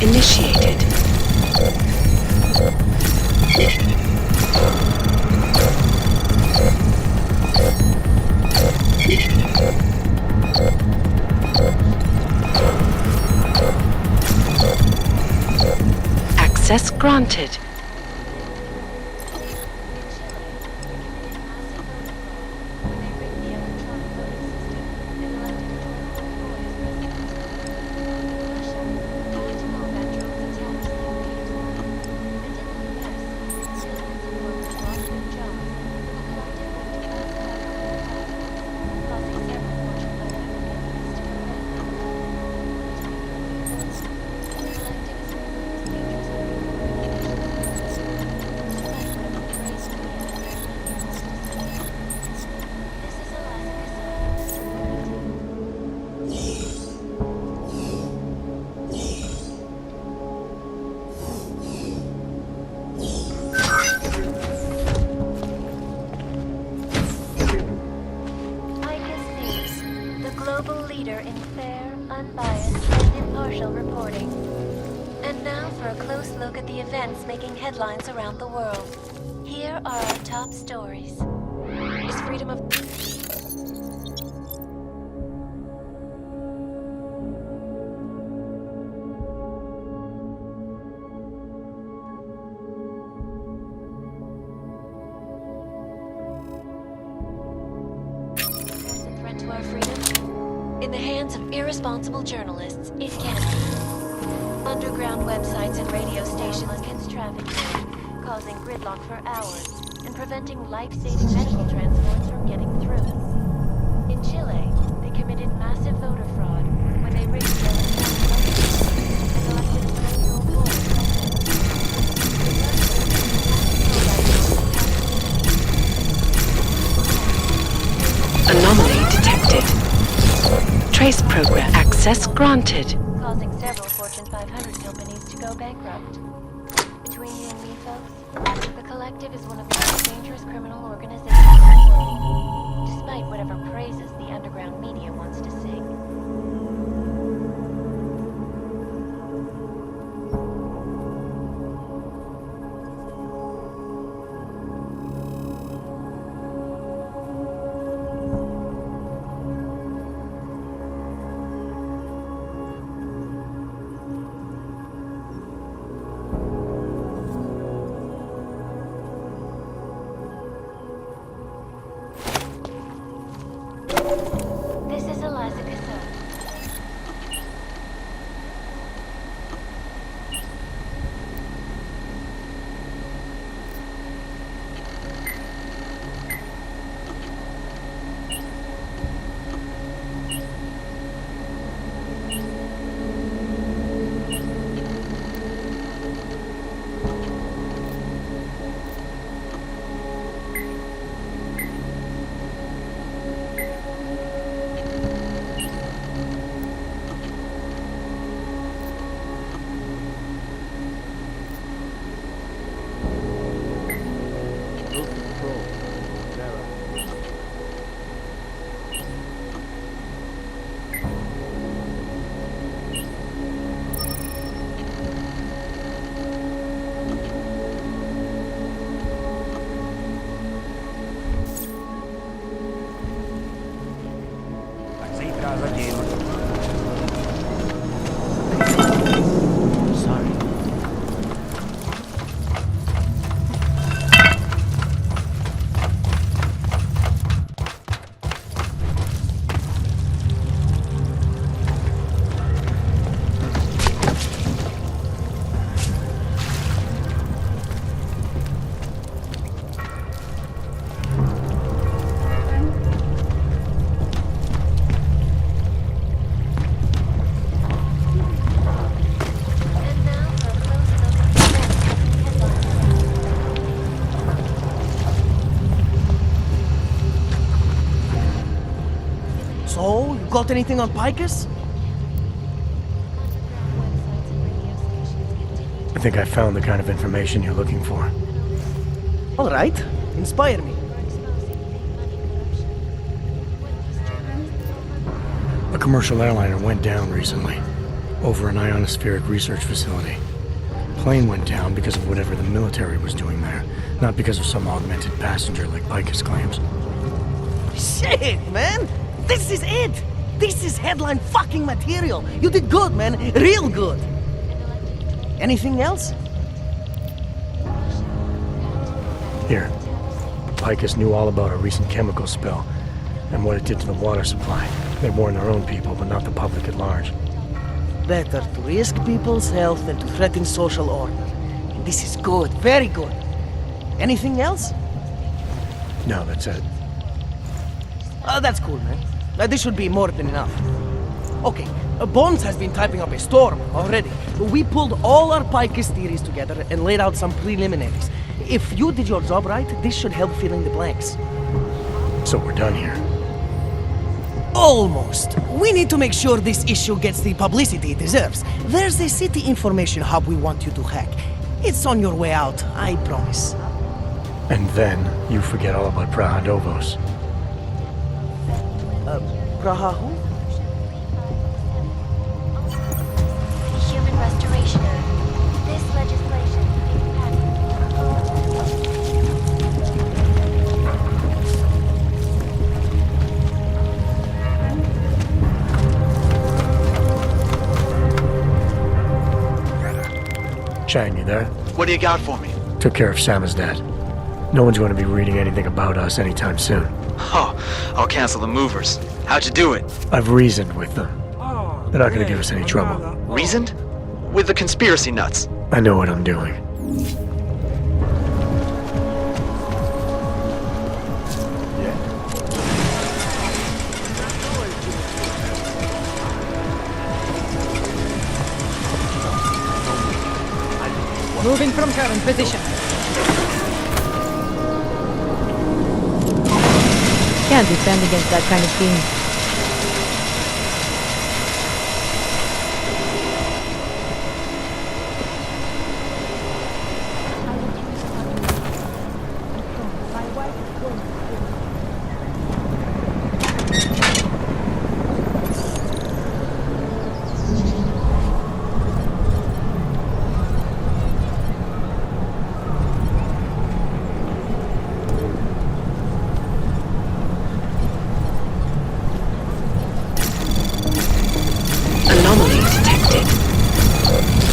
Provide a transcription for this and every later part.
initiated. Access granted. Making headlines around the world. Here are our top stories. Is freedom of... Is a threat to our freedom? In the hands of irresponsible journalists, it can be. Underground websites and radio stations against traffic, causing gridlock for hours and preventing life-saving medical transports from getting through. In Chile, they committed massive voter fraud when they rigged the elections and elected a 7-year-old boy. Anomaly detected. Trace program access granted. Causing several Fortune 500 companies to go bankrupt. Between you and me, folks, the Collective is one of the most dangerous criminal organizations in the world, despite whatever praises the underground media wants to sing. So, you got anything on Picus? I think I found the kind of information you're looking for. Alright, inspire me. A commercial airliner went down recently. over an ionospheric research facility. Plane went down because of whatever the military was doing there, not because of some augmented passenger like Picus claims. Shit, man! This is it! This is headline fucking material! You did good, man! Real good! Anything else? Here. Picus knew all about a recent chemical spill and what it did to the water supply. They warned their own people, but not the public at large. Better to risk people's health than to threaten social order. And this is good, very good. Anything else? No, that's it. That's cool, man. This should be more than enough. Okay, Bones has been typing up a storm already. We pulled all our Picus theories together and laid out some preliminaries. If you did your job right, this should help fill in the blanks. So we're done here. Almost. We need to make sure this issue gets the publicity it deserves. There's a city information hub we want you to hack. It's on your way out, I promise. And then you forget all about Prahadovos. Praha who? Human restorationer. This legislation Chang, you there? What do you got for me? Took care of Samizdat. No one's going to be reading anything about us anytime soon. Oh, I'll cancel the movers. How'd you do it? I've reasoned with them. They're not going to give us any trouble. Reasoned? With the conspiracy nuts. I know what I'm doing. Moving from current position. Can't defend against that kind of thing. Anomaly detected.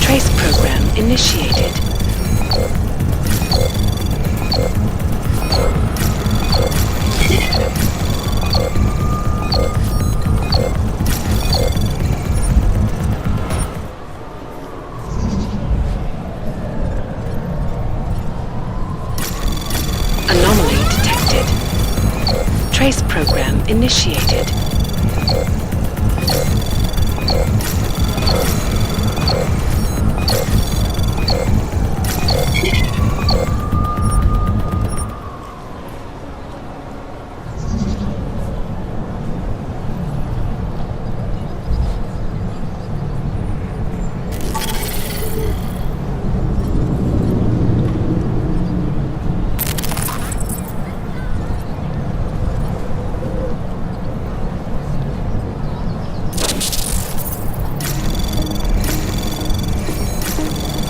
Trace program initiated. Anomaly detected. Trace program initiated.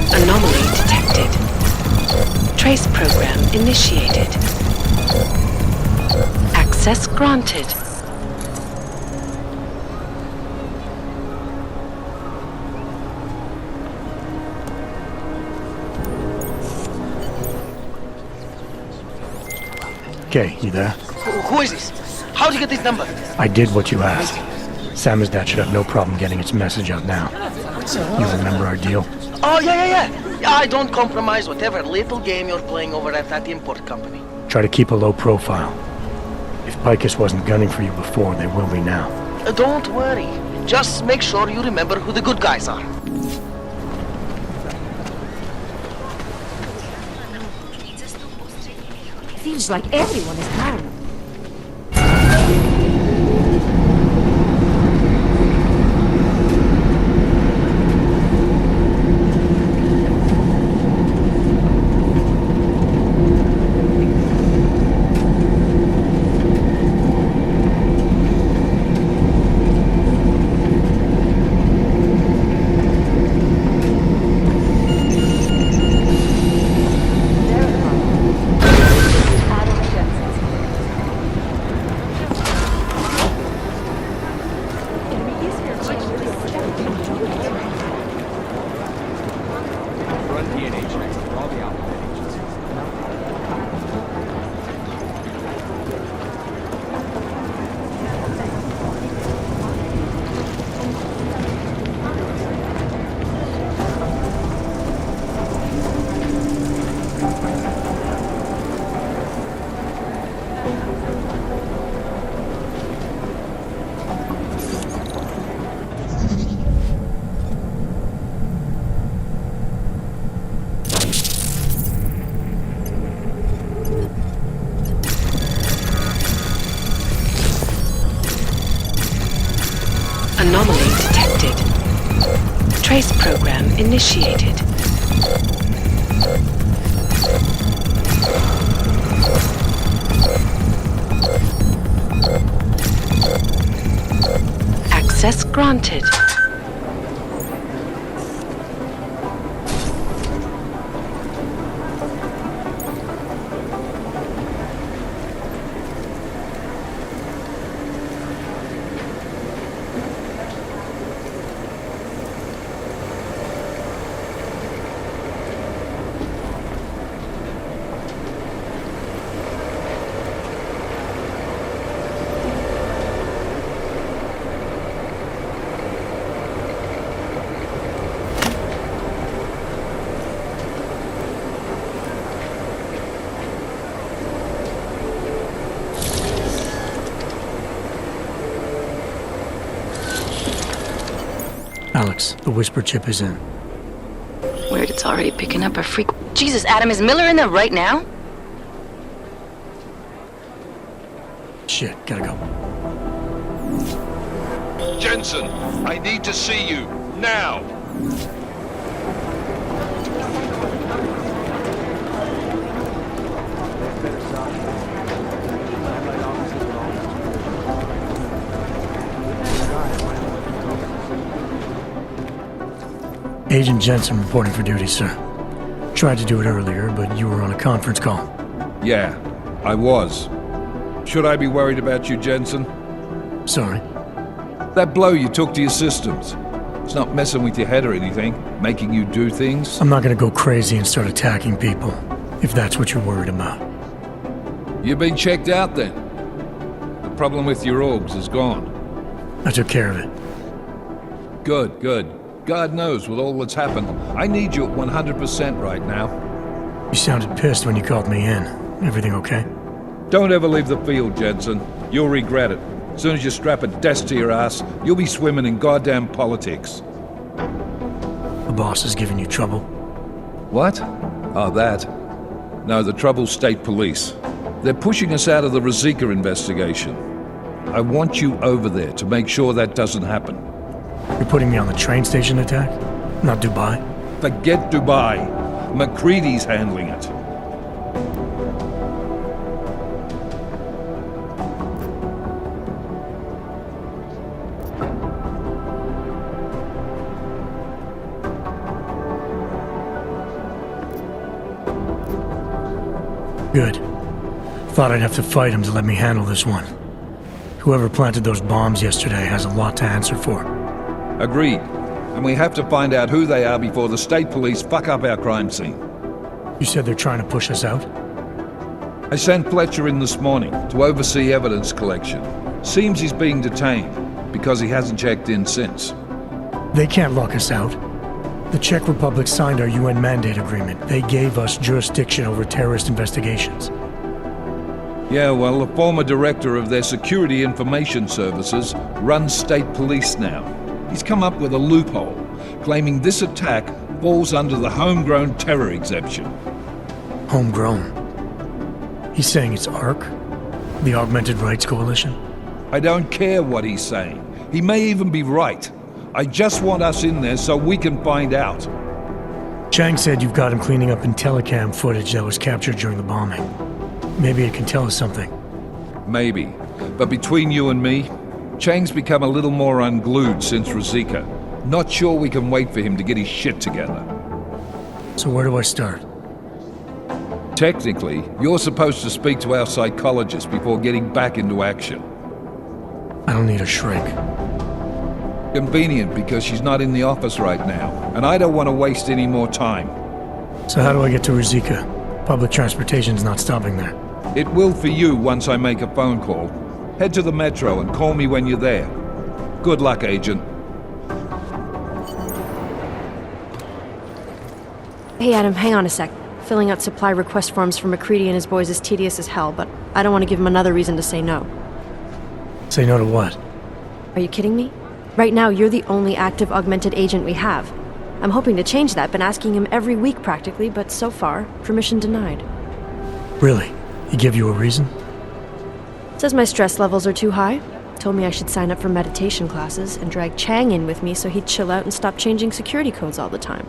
Anomaly detected. Trace program initiated. Access granted. Okay, you there? Who is this? How'd you get this number? I did what you asked. Samizdat should have no problem getting its message out now. You remember our deal? Oh, yeah. I don't compromise whatever little game you're playing over at that import company. Try to keep a low profile. If Picus wasn't gunning for you before, they will be now. Don't worry. Just make sure you remember who the good guys are. Feels like everyone is down. Trace program initiated. Access granted. Alex, the whisper chip is in. Weird, it's already picking up a freak. Jesus, Adam, is Miller in there right now? Shit, gotta go. Jensen, I need to see you, now! Agent Jensen reporting for duty, sir. Tried to do it earlier, but you were on a conference call. Yeah, I was. Should I be worried about you, Jensen? Sorry. That blow you took to your systems. It's not messing with your head or anything, making you do things. I'm not gonna go crazy and start attacking people, if that's what you're worried about. You've been checked out then. The problem with your orgs is gone. I took care of it. Good, good. God knows with all that's happened. I need you at 100% right now. You sounded pissed when you called me in. Everything okay? Don't ever leave the field, Jensen. You'll regret it. As soon as you strap a desk to your ass, you'll be swimming in goddamn politics. The boss is giving you trouble. What? Oh, that. No, the Trouble's state police. They're pushing us out of the Ruzicka investigation. I want you over there to make sure that doesn't happen. You're putting me on the train station attack? Not Dubai? Forget Dubai. McCready's handling it. Good. Thought I'd have to fight him to let me handle this one. Whoever planted those bombs yesterday has a lot to answer for. Agreed. And we have to find out who they are before the state police fuck up our crime scene. You said they're trying to push us out? I sent Fletcher in this morning to oversee evidence collection. Seems he's being detained because he hasn't checked in since. They can't lock us out. The Czech Republic signed our UN mandate agreement. They gave us jurisdiction over terrorist investigations. Yeah, well, the former director of their security information services runs state police now. He's come up with a loophole, claiming this attack falls under the homegrown terror exemption. Homegrown? He's saying it's ARC? The Augmented Rights Coalition? I don't care what he's saying. He may even be right. I just want us in there so we can find out. Chang said you've got him cleaning up Intellicam footage that was captured during the bombing. Maybe it can tell us something. Maybe. But between you and me, Chang's become a little more unglued since Ruzicka. Not sure we can wait for him to get his shit together. So where do I start? Technically, you're supposed to speak to our psychologist before getting back into action. I don't need a shrink. Convenient because she's not in the office right now, and I don't want to waste any more time. So how do I get to Ruzicka? Public transportation's not stopping there. It will for you once I make a phone call. Head to the metro and call me when you're there. Good luck, Agent. Hey Adam, hang on a sec. Filling out supply request forms for McCready and his boys is tedious as hell, but I don't want to give him another reason to say no. Say no to what? Are you kidding me? Right now, you're the only active augmented agent we have. I'm hoping to change that, been asking him every week practically, but so far, permission denied. Really? He gave you a reason? Says my stress levels are too high. Told me I should sign up for meditation classes and drag Chang in with me so he'd chill out and stop changing security codes all the time.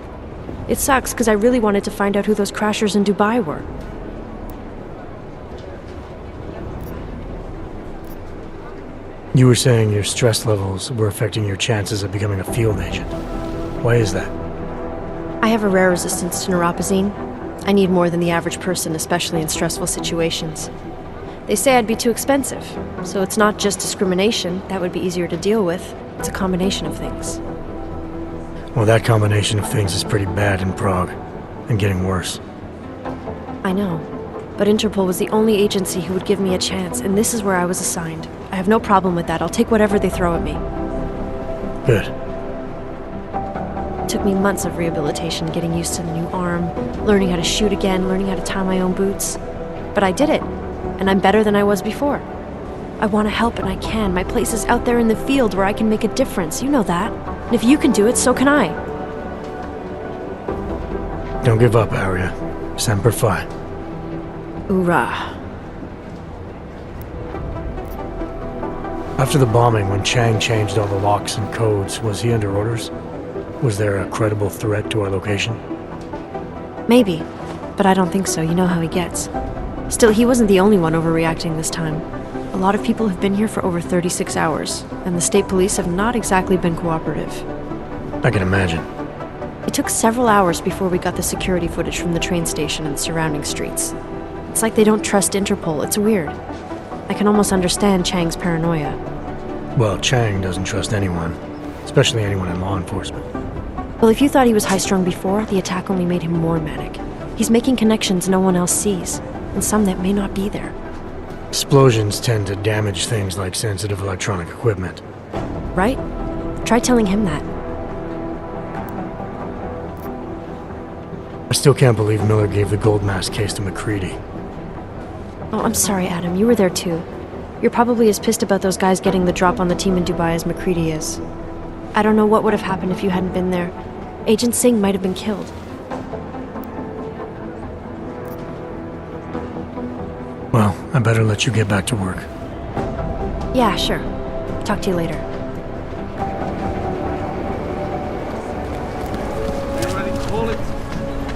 It sucks because I really wanted to find out who those crashers in Dubai were. You were saying your stress levels were affecting your chances of becoming a field agent. Why is that? I have a rare resistance to neuropazine. I need more than the average person, especially in stressful situations. They say I'd be too expensive, so it's not just discrimination. That would be easier to deal with. It's a combination of things. Well, that combination of things is pretty bad in Prague, and getting worse. I know, but Interpol was the only agency who would give me a chance, and this is where I was assigned. I have no problem with that. I'll take whatever they throw at me. Good. It took me months of rehabilitation, getting used to the new arm, learning how to shoot again, learning how to tie my own boots. But I did it, and I'm better than I was before. I want to help, and I can. My place is out there in the field where I can make a difference. You know that. And if you can do it, so can I. Don't give up, Aria. Semper-fi. Hoorah. After the bombing, when Chang changed all the locks and codes, was he under orders? Was there a credible threat to our location? Maybe, but I don't think so. You know how he gets. Still, he wasn't the only one overreacting this time. A lot of people have been here for over 36 hours, and the state police have not exactly been cooperative. I can imagine. It took several hours before we got the security footage from the train station and the surrounding streets. It's like they don't trust Interpol. It's weird. I can almost understand Chang's paranoia. Well, Chang doesn't trust anyone, especially anyone in law enforcement. Well, if you thought he was high-strung before, the attack only made him more manic. He's making connections no one else sees, and some that may not be there. Explosions tend to damage things like sensitive electronic equipment. Right? Try telling him that. I still can't believe Miller gave the gold mask case to McCready. Oh, I'm sorry, Adam. You were there too. You're probably as pissed about those guys getting the drop on the team in Dubai as McCready is. I don't know what would have happened if you hadn't been there. Agent Singh might have been killed. Well, I better let you get back to work. Yeah, sure. Talk to you later.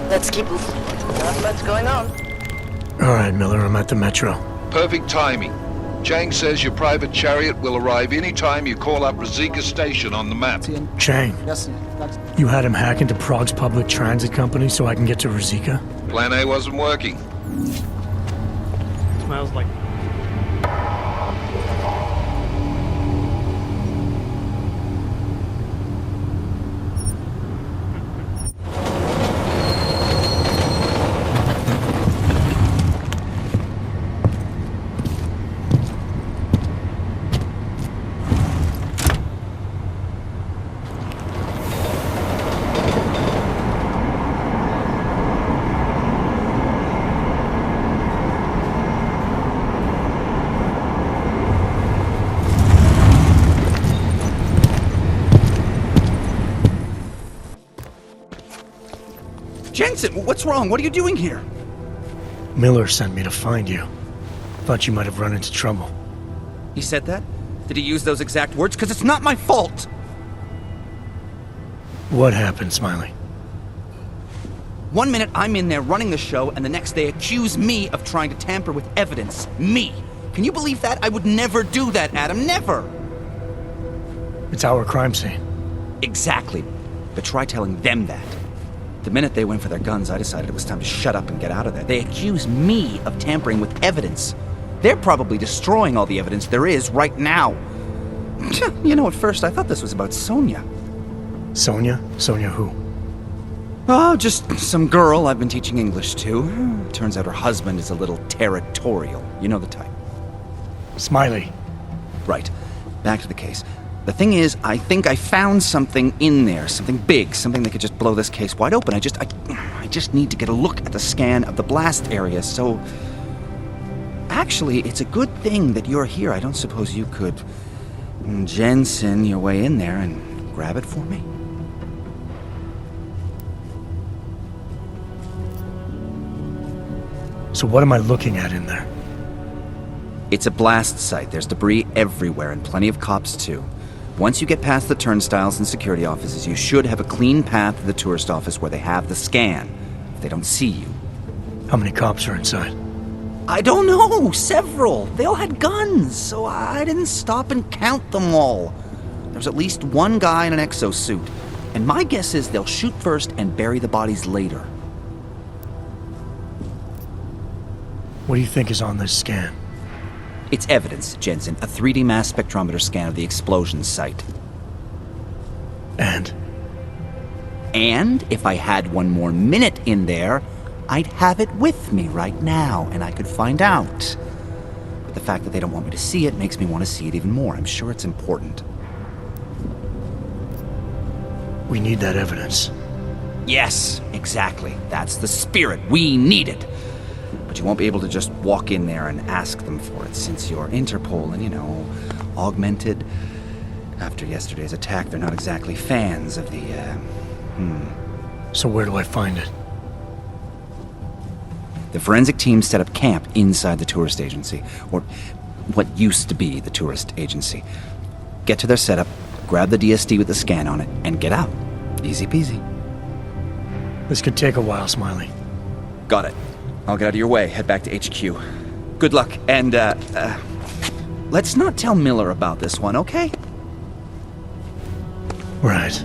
Let's keep moving. Not much going on. All right, Miller, I'm at the Metro. Perfect timing. Chang says your private chariot will arrive any time you call up Rizika Station on the map. Chang, you had him hack into Prague's public transit company so I can get to Rizika? Plan A wasn't working. Smells like... Jensen, what's wrong? What are you doing here? Miller sent me to find you. Thought you might have run into trouble. He said that? Did he use those exact words? Because it's not my fault! What happened, Smyl3y? 1 minute I'm in there running the show, and the next they accuse me of trying to tamper with evidence. Me! Can you believe that? I would never do that, Adam. Never! It's our crime scene. Exactly. But try telling them that. The minute they went for their guns, I decided it was time to shut up and get out of there. They accuse me of tampering with evidence. They're probably destroying all the evidence there is right now. You know, at first I thought this was about Sonia. Sonia? Sonia who? Oh, just some girl I've been teaching English to. Turns out her husband is a little territorial. You know the type. Smyl3y. Right. Back to the case. The thing is, I think I found something in there, something big, something that could just blow this case wide open. I just need to get a look at the scan of the blast area, so... Actually, it's a good thing that you're here. I don't suppose you could Jensen your way in there and grab it for me? So what am I looking at in there? It's a blast site. There's debris everywhere and plenty of cops too. Once you get past the turnstiles and security offices, you should have a clean path to the tourist office where they have the scan, if they don't see you. How many cops are inside? I don't know, several. They all had guns, so I didn't stop and count them all. There's at least one guy in an exosuit, and my guess is they'll shoot first and bury the bodies later. What do you think is on this scan? It's evidence, Jensen, a 3D mass spectrometer scan of the explosion site. And if I had one more minute in there, I'd have it with me right now, and I could find out. But the fact that they don't want me to see it makes me want to see it even more. I'm sure it's important. we need that evidence. Yes, exactly. That's the spirit. We need it. But you won't be able to just walk in there and ask them for it, since you're Interpol and, augmented. After yesterday's attack, they're not exactly fans of the, So where do I find it? The forensic team set up camp inside the tourist agency, or what used to be the tourist agency. Get to their setup, grab the DSD with the scan on it, and get out. Easy peasy. This could take a while, Smyl3y. Got it. I'll get out of your way, head back to HQ. Good luck, and, let's not tell Miller about this one, okay? Right.